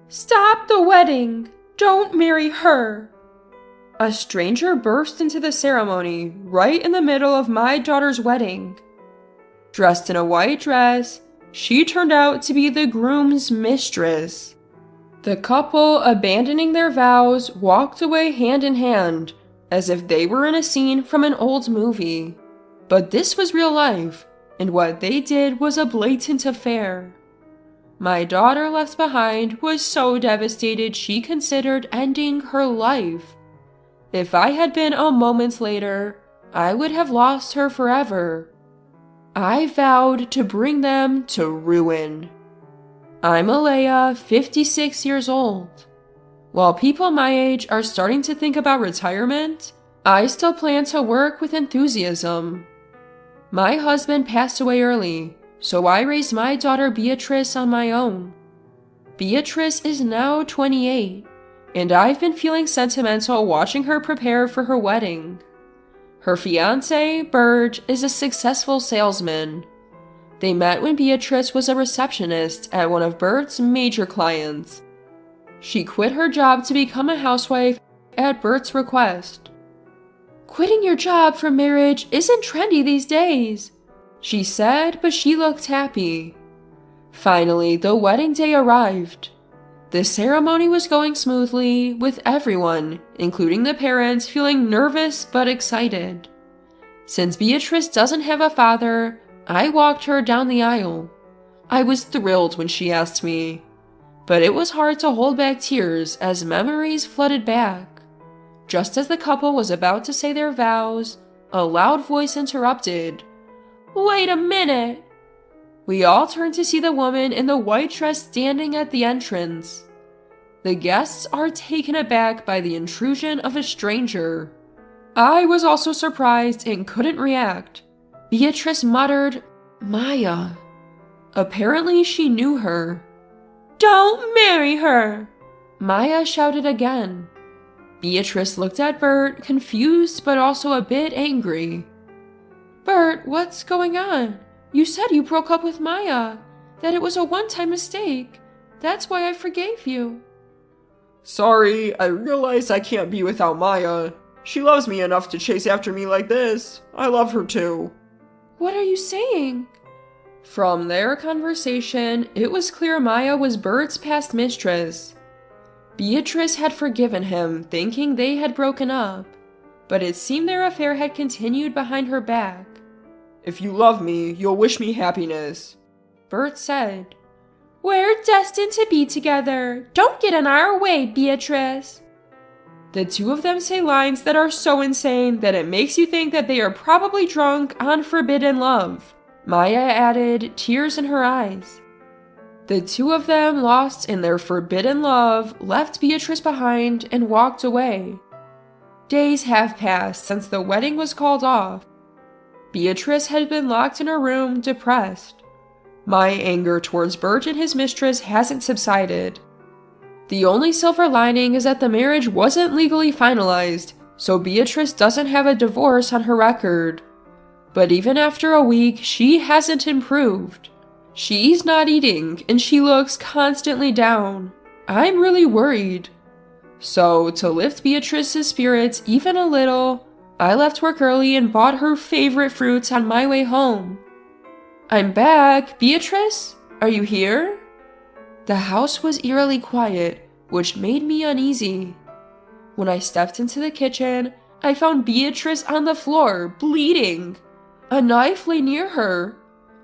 "Stop the wedding! Don't marry her!" A stranger burst into the ceremony right in the middle of my daughter's wedding. Dressed in a white dress, she turned out to be the groom's mistress. The couple, abandoning their vows, walked away hand in hand, as if they were in a scene from an old movie. But this was real life, and what they did was a blatant affair. My daughter left behind was so devastated she considered ending her life. If I had been a moment later, I would have lost her forever. I vowed to bring them to ruin. I'm Alea, 56 years old. While people my age are starting to think about retirement, I still plan to work with enthusiasm. My husband passed away early, so I raised my daughter Beatrice on my own. Beatrice is now 28, and I've been feeling sentimental watching her prepare for her wedding. Her fiancé, Bert, is a successful salesman. They met when Beatrice was a receptionist at one of Bert's major clients. She quit her job to become a housewife at Bert's request. "Quitting your job for marriage isn't trendy these days," she said, but she looked happy. Finally, the wedding day arrived. The ceremony was going smoothly, with everyone, including the parents, feeling nervous but excited. Since Beatrice doesn't have a father, I walked her down the aisle. I was thrilled when she asked me, but it was hard to hold back tears as memories flooded back. Just as the couple was about to say their vows, a loud voice interrupted. "Wait a minute!" We all turned to see the woman in the white dress standing at the entrance. The guests are taken aback by the intrusion of a stranger. I was also surprised and couldn't react. Beatrice muttered, "Maya." Apparently she knew her. "Don't marry her!" Maya shouted again. Beatrice looked at Bert, confused but also a bit angry. "Bert, what's going on? You said you broke up with Maya, that it was a one-time mistake. That's why I forgave you." "Sorry, I realize I can't be without Maya. She loves me enough to chase after me like this. I love her too." "What are you saying?" From their conversation, it was clear Maya was Bert's past mistress. Beatrice had forgiven him, thinking they had broken up, but it seemed their affair had continued behind her back. "If you love me, you'll wish me happiness," Bert said. "We're destined to be together. Don't get in our way, Beatrice." The two of them say lines that are so insane that it makes you think that they are probably drunk on forbidden love. Maya added, tears in her eyes. The two of them, lost in their forbidden love, left Beatrice behind and walked away. Days have passed since the wedding was called off. Beatrice had been locked in her room, depressed. My anger towards Bert and his mistress hasn't subsided. The only silver lining is that the marriage wasn't legally finalized, so Beatrice doesn't have a divorce on her record. But even after a week, she hasn't improved. She's not eating, and she looks constantly down. I'm really worried. So, to lift Beatrice's spirits even a little, I left work early and bought her favorite fruits on my way home. "I'm back. Beatrice? Are you here?" The house was eerily quiet, which made me uneasy. When I stepped into the kitchen, I found Beatrice on the floor, bleeding. A knife lay near her.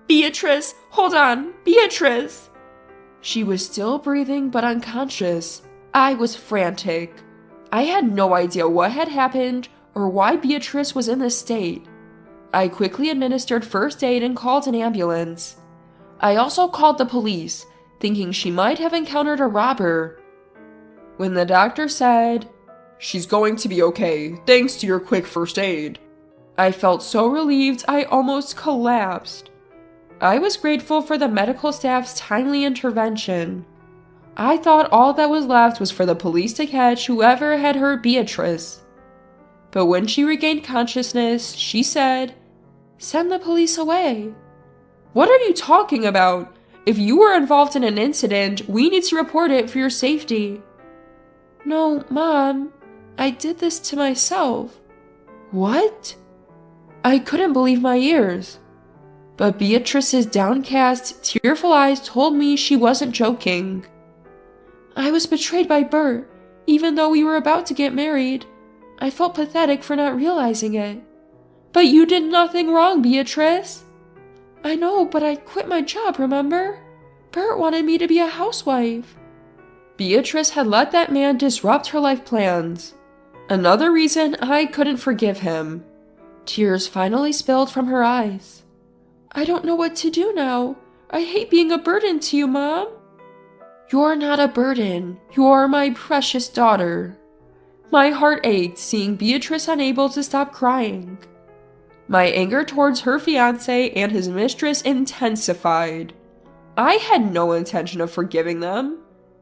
"Beatrice, hold on, Beatrice!" She was still breathing but unconscious. I was frantic. I had no idea what had happened or why Beatrice was in this state. I quickly administered first aid and called an ambulance. I also called the police, thinking she might have encountered a robber. When the doctor said, "She's going to be okay, thanks to your quick first aid," I felt so relieved I almost collapsed. I was grateful for the medical staff's timely intervention. I thought all that was left was for the police to catch whoever had hurt Beatrice. But when she regained consciousness, she said, "Send the police away." "What are you talking about? If you were involved in an incident, we need to report it for your safety." "No, Mom. I did this to myself." "What?" I couldn't believe my ears. But Beatrice's downcast, tearful eyes told me she wasn't joking. "I was betrayed by Bert, even though we were about to get married. I felt pathetic for not realizing it." "But you did nothing wrong, Beatrice." "I know, but I quit my job, remember? Bert wanted me to be a housewife." Beatrice had let that man disrupt her life plans. Another reason I couldn't forgive him. Tears finally spilled from her eyes. "I don't know what to do now. I hate being a burden to you, Mom." "You're not a burden. You're my precious daughter." My heart ached seeing Beatrice unable to stop crying. My anger towards her fiancé and his mistress intensified. I had no intention of forgiving them,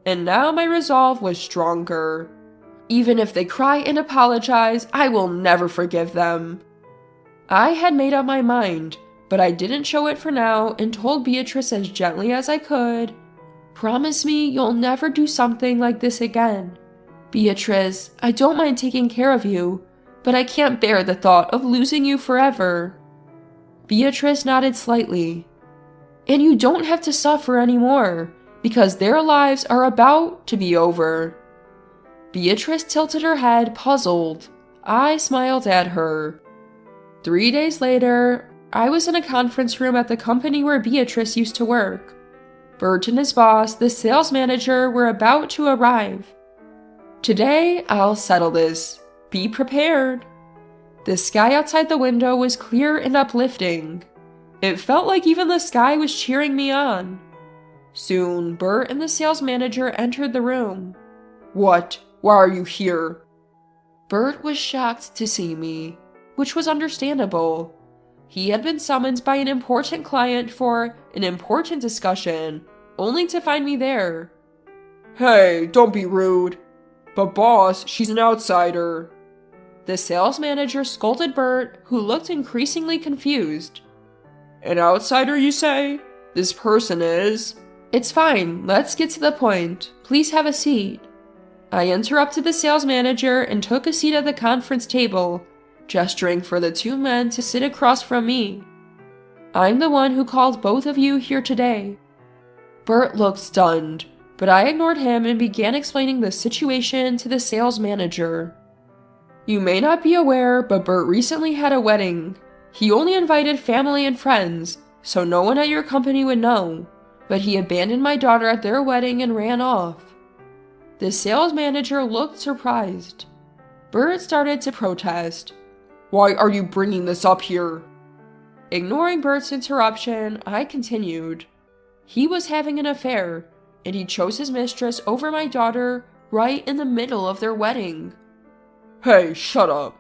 and now my resolve was stronger. Even if they cry and apologize, I will never forgive them. I had made up my mind, but I didn't show it for now and told Beatrice as gently as I could, "Promise me you'll never do something like this again. Beatrice, I don't mind taking care of you, but I can't bear the thought of losing you forever." Beatrice nodded slightly. "And you don't have to suffer anymore, because their lives are about to be over." Beatrice tilted her head, puzzled. I smiled at her. 3 days later, I was in a conference room at the company where Beatrice used to work. Bert and his boss, the sales manager, were about to arrive. "Today, I'll settle this. Be prepared." The sky outside the window was clear and uplifting. It felt like even the sky was cheering me on. Soon, Bert and the sales manager entered the room. "What? Why are you here?" Bert was shocked to see me, which was understandable. He had been summoned by an important client for an important discussion, only to find me there. "Hey, don't be rude." "But boss, she's an outsider." The sales manager scolded Bert, who looked increasingly confused. "An outsider, you say? This person is?" "It's fine, let's get to the point. Please have a seat." I interrupted the sales manager and took a seat at the conference table, gesturing for the two men to sit across from me. "I'm the one who called both of you here today." Bert looked stunned, but I ignored him and began explaining the situation to the sales manager. "You may not be aware, but Bert recently had a wedding. He only invited family and friends, so no one at your company would know, but he abandoned my daughter at their wedding and ran off." The sales manager looked surprised. Bert started to protest. "Why are you bringing this up here?" Ignoring Bert's interruption, I continued. He was having an affair, and he chose his mistress over my daughter right in the middle of their wedding. "Hey, shut up."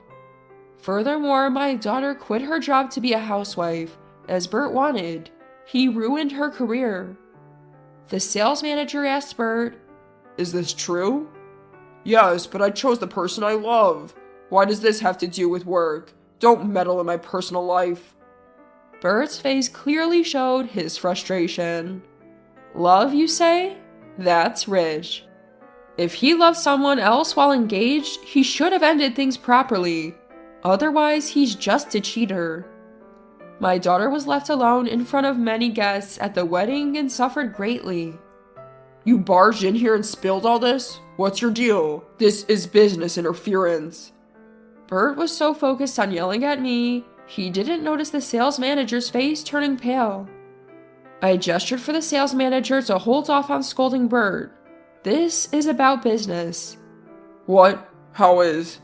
Furthermore, my daughter quit her job to be a housewife, as Bert wanted. He ruined her career. The sales manager asked Bert, "Is this true?" "Yes, but I chose the person I love. Why does this have to do with work? Don't meddle in my personal life." Bert's face clearly showed his frustration. Love, you say? That's rich. If he loved someone else while engaged, he should have ended things properly. Otherwise, he's just a cheater. My daughter was left alone in front of many guests at the wedding and suffered greatly. "You barged in here and spilled all this? What's your deal? This is business interference." Bert was so focused on yelling at me, he didn't notice the sales manager's face turning pale. I gestured for the sales manager to hold off on scolding Bert. This is about business. "What? How is?"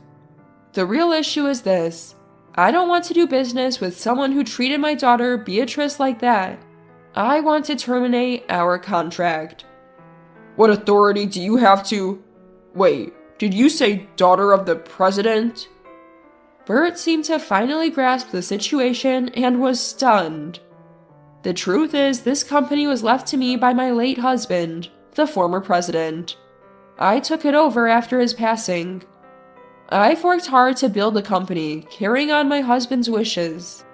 The real issue is this. I don't want to do business with someone who treated my daughter, Beatrice, like that. I want to terminate our contract. "What authority do you have to—" "Wait, did you say daughter of the president?" Bert seemed to finally grasp the situation and was stunned. The truth is, this company was left to me by my late husband, the former president. I took it over after his passing. I've worked hard to build the company, carrying on my husband's wishes.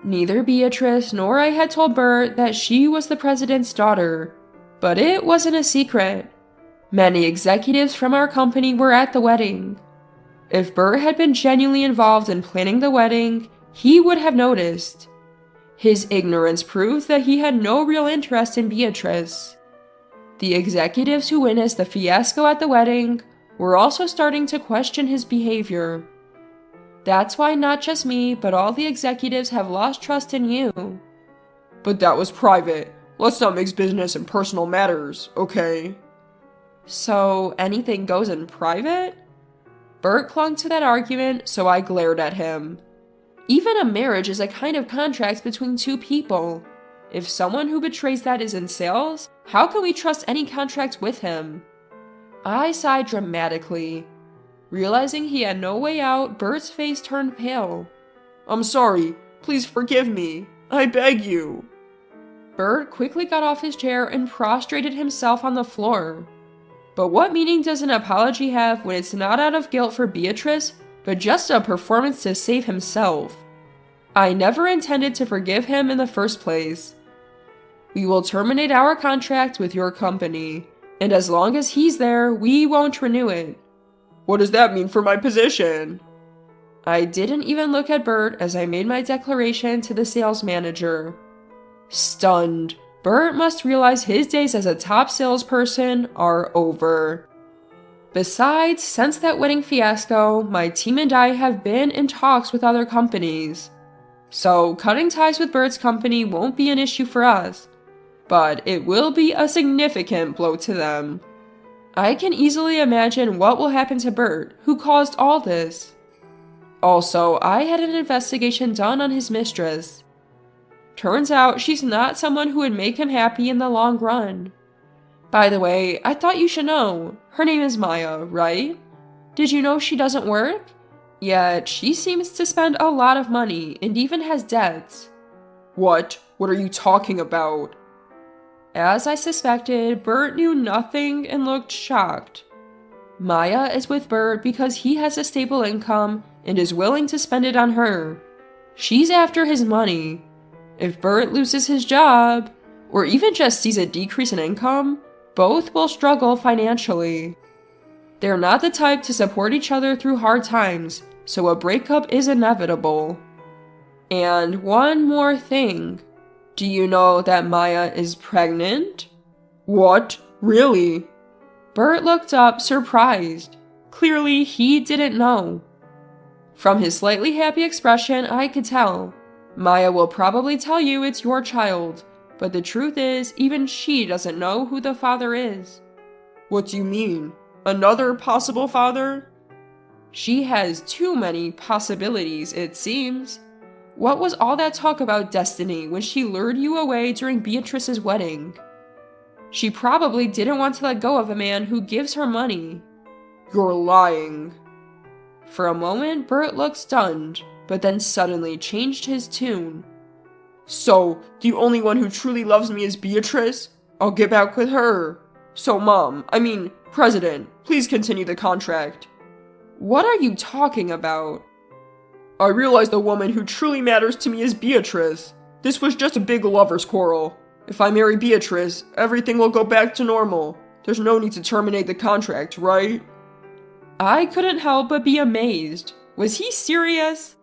Neither Beatrice nor I had told Bert that she was the president's daughter, but it wasn't a secret. Many executives from our company were at the wedding. If Bert had been genuinely involved in planning the wedding, he would have noticed. His ignorance proved that he had no real interest in Beatrice. The executives who witnessed the fiasco at the wedding were also starting to question his behavior. That's why not just me, but all the executives have lost trust in you. But that was private. Let's not mix business and personal matters, okay? So anything goes in private? Bert clung to that argument, so I glared at him. Even a marriage is a kind of contract between two people. If someone who betrays that is in sales, how can we trust any contract with him? I sighed dramatically. Realizing he had no way out, Bert's face turned pale. I'm sorry. Please forgive me. I beg you. Bert quickly got off his chair and prostrated himself on the floor. But what meaning does an apology have when it's not out of guilt for Beatrice, but just a performance to save himself? I never intended to forgive him in the first place. We will terminate our contract with your company, and as long as he's there, we won't renew it. What does that mean for my position? I didn't even look at Bert as I made my declaration to the sales manager. Stunned, Bert must realize his days as a top salesperson are over. Besides, since that wedding fiasco, my team and I have been in talks with other companies. So cutting ties with Bert's company won't be an issue for us, but it will be a significant blow to them. I can easily imagine what will happen to Bert, who caused all this. Also, I had an investigation done on his mistress. Turns out she's not someone who would make him happy in the long run. By the way, I thought you should know. Her name is Maya, right? Did you know she doesn't work? Yet she seems to spend a lot of money and even has debts. What? What are you talking about? As I suspected, Bert knew nothing and looked shocked. Maya is with Bert because he has a stable income and is willing to spend it on her. She's after his money. If Bert loses his job, or even just sees a decrease in income, both will struggle financially. They're not the type to support each other through hard times, so a breakup is inevitable. And one more thing. Do you know that Maya is pregnant? What? Really? Bert looked up, surprised. Clearly, he didn't know. From his slightly happy expression, I could tell. Maya will probably tell you it's your child, but the truth is, even she doesn't know who the father is. What do you mean? Another possible father? She has too many possibilities, it seems. What was all that talk about destiny when she lured you away during Beatrice's wedding? She probably didn't want to let go of a man who gives her money. You're lying. For a moment, Bert looked stunned, but then suddenly changed his tune. So, the only one who truly loves me is Beatrice? I'll get back with her. So, President, please continue the contract. What are you talking about? I realize the woman who truly matters to me is Beatrice. This was just a big lover's quarrel. If I marry Beatrice, everything will go back to normal. There's no need to terminate the contract, right? I couldn't help but be amazed. Was he serious?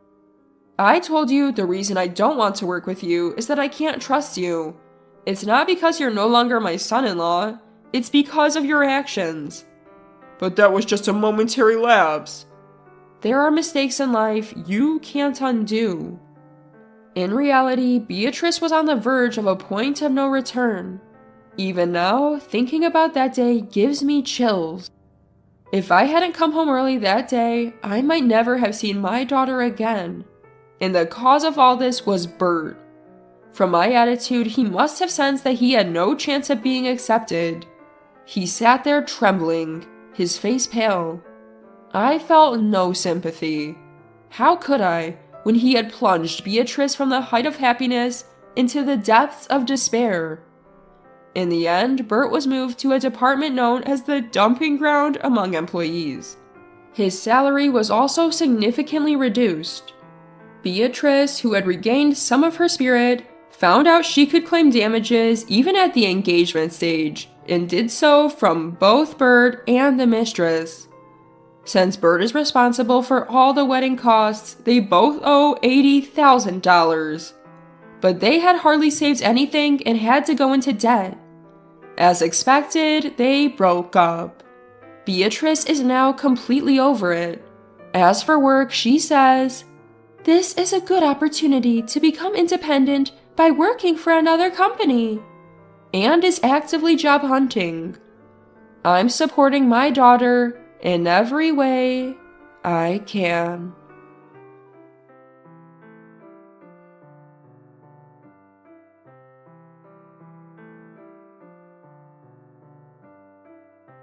I told you the reason I don't want to work with you is that I can't trust you. It's not because you're no longer my son-in-law. It's because of your actions. But that was just a momentary lapse. There are mistakes in life you can't undo. In reality, Beatrice was on the verge of a point of no return. Even now, thinking about that day gives me chills. If I hadn't come home early that day, I might never have seen my daughter again. And the cause of all this was Bert. From my attitude, he must have sensed that he had no chance of being accepted. He sat there trembling, his face pale. I felt no sympathy. How could I, when he had plunged Beatrice from the height of happiness into the depths of despair? In the end, Bert was moved to a department known as the dumping ground among employees. His salary was also significantly reduced. Beatrice, who had regained some of her spirit, found out she could claim damages even at the engagement stage, and did so from both Bird and the mistress. Since Bird is responsible for all the wedding costs, they both owe $80,000. But they had hardly saved anything and had to go into debt. As expected, they broke up. Beatrice is now completely over it. As for work, she says, "This is a good opportunity to become independent by working for another company," and is actively job hunting. "I'm supporting my daughter in every way I can."